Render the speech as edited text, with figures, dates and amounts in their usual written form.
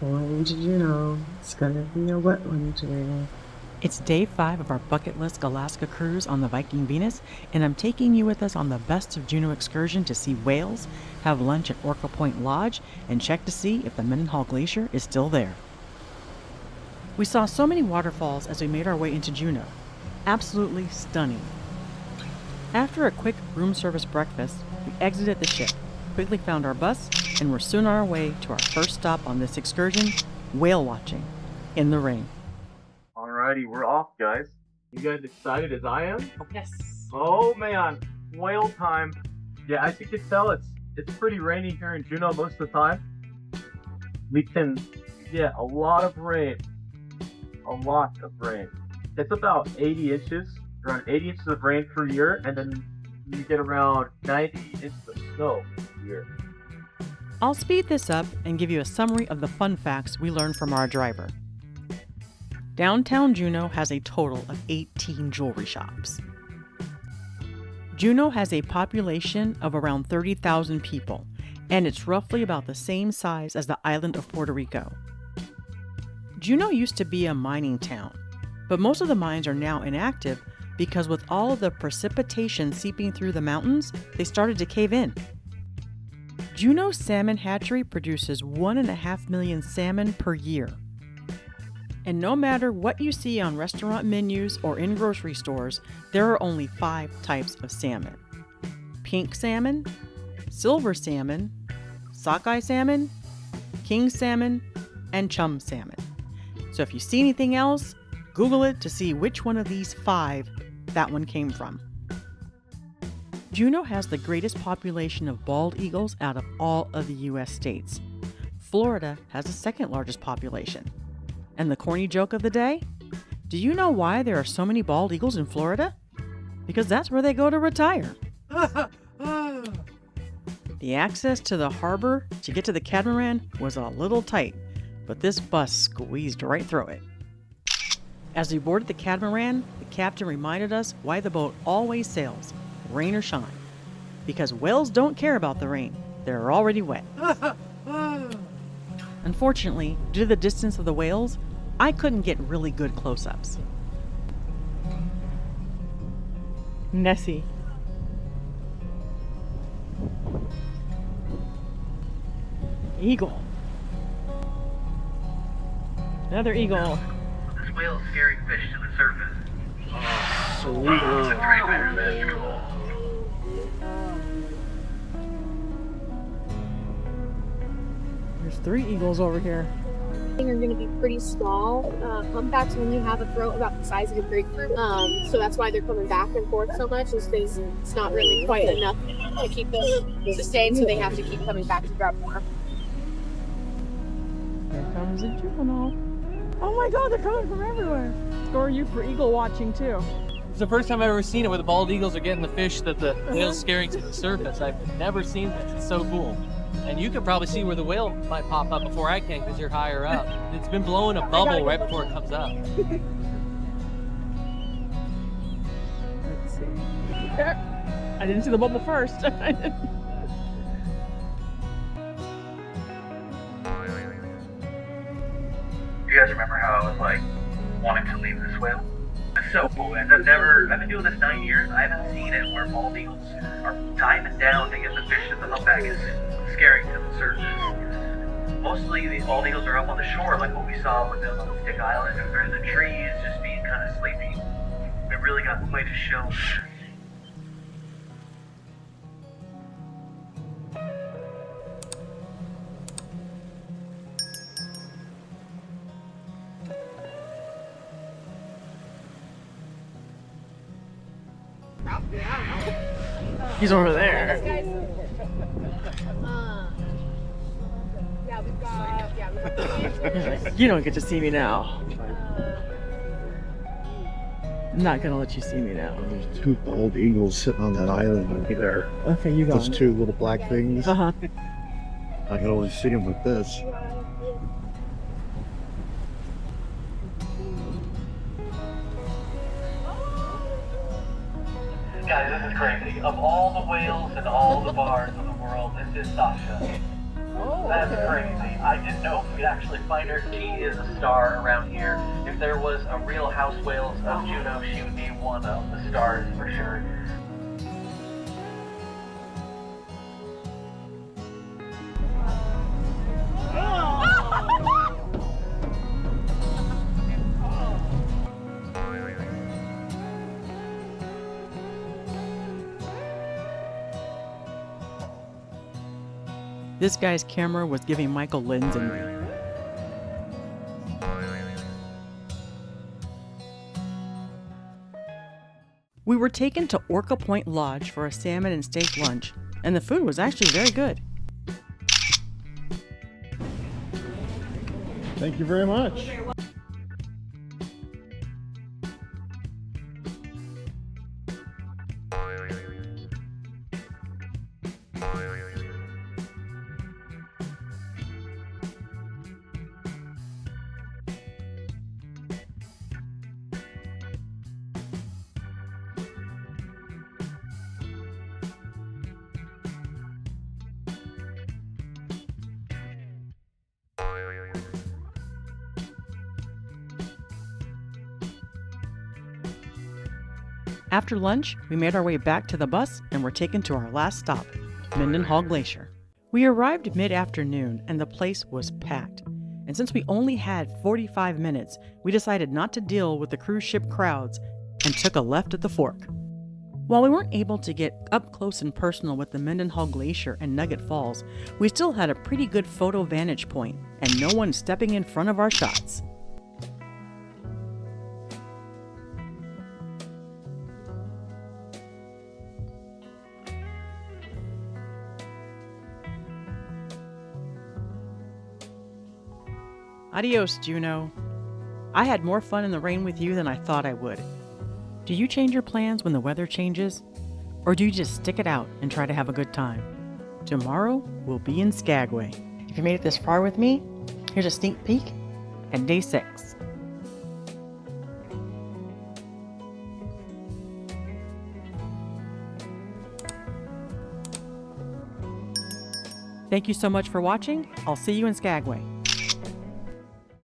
Going to Juneau. It's gonna be a wet one today. It's day 5 of our bucket list Alaska cruise on the Viking Venus, and I'm taking you with us on the Best of Juneau excursion to see whales, have lunch at Orca Point Lodge, and check to see if the Mendenhall Glacier is still there. We saw so many waterfalls as we made our way into Juneau. Absolutely stunning. After a quick room service breakfast, we exited the ship, quickly found our bus, and were soon on our way to our first stop on this excursion, whale watching in the rain. Alrighty, we're off, guys. You guys excited as I am? Yes. Oh man, whale time. Yeah, as you can tell, it's pretty rainy here in Juneau most of the time. We can get a lot of rain. A lot of rain. It's about 80 inches, around 80 inches of rain per year, and then you get around 90 inches of snow per year. I'll speed this up and give you a summary of the fun facts we learned from our driver. Downtown Juneau has a total of 18 jewelry shops. Juneau has a population of around 30,000 people, and it's roughly about the same size as the island of Puerto Rico. Juneau used to be a mining town, but most of the mines are now inactive because with all of the precipitation seeping through the mountains, they started to cave in. Juneau Salmon Hatchery produces 1.5 million salmon per year. And no matter what you see on restaurant menus or in grocery stores, there are only 5 types of salmon: pink salmon, silver salmon, sockeye salmon, king salmon, and chum salmon. So if you see anything else, Google it to see which one of these 5 that one came from. Juneau has the greatest population of bald eagles out of all of the U.S. states. Florida has the second largest population. And the corny joke of the day? Do you know why there are so many bald eagles in Florida? Because that's where they go to retire. The access to the harbor to get to the catamaran was a little tight, but this bus squeezed right through it. As we boarded the catamaran, the captain reminded us why the boat always sails, rain or shine. Because whales don't care about the rain. They're already wet. Unfortunately, due to the distance of the whales, I couldn't get really good close-ups. Nessie. Eagle. Another eagle. This whale is scaring fish to the surface. Sweet. It's a great fish. That's cool. There's 3 eagles over here. Are going to be pretty small. Humpbacks only have a throat about the size of a grapefruit, so that's why they're coming back and forth so much, is because it's not really quite enough to keep them sustained, so they have to keep coming back to grab more. Here comes a juvenile. Oh my god, they're coming from everywhere. Score you for eagle watching too. It's the first time I've ever seen it where the bald eagles are getting the fish that the whale's scaring to the surface. I've never seen this. It's so cool. And you can probably see where the whale might pop up before I can because you're higher up. It's been blowing a bubble right before it comes up. Let's see. I didn't see the bubble first. You guys remember how I was like wanting to leave this whale? It's so cool, and I've been doing this 9 years, I haven't seen it where bald eagles are diving down to get the fish that the humpback is scaring to the surface. Mostly the bald eagles are up on the shore, like what we saw with them on Stick Island, and they're in the trees just being kind of sleepy. We really got quite a show. He's over there. You don't get to see me now. I'm not gonna let you see me now. There's 2 bald eagles sitting on that island over there. Okay, you go. Those 2 little black things. Uh-huh. I can only see them with this. Guys, this is crazy. Of all the whales and all the bars in the world, this is Sasha. Oh, That's okay. crazy. I didn't know if we'd actually find her. She is a star around here. If there was a real house whales of Juneau, she would be one of the stars for sure. This guy's camera was giving Michael lens envy. We were taken to Orca Point Lodge for a salmon and steak lunch, and the food was actually very good. Thank you very much. After lunch, we made our way back to the bus and were taken to our last stop, Mendenhall Glacier. We arrived mid-afternoon and the place was packed. And since we only had 45 minutes, we decided not to deal with the cruise ship crowds and took a left at the fork. While we weren't able to get up close and personal with the Mendenhall Glacier and Nugget Falls, we still had a pretty good photo vantage point and no one stepping in front of our shots. Adios, Juneau. I had more fun in the rain with you than I thought I would. Do you change your plans when the weather changes? Or do you just stick it out and try to have a good time? Tomorrow, we'll be in Skagway. If you made it this far with me, here's a sneak peek at day 6. Thank you so much for watching. I'll see you in Skagway.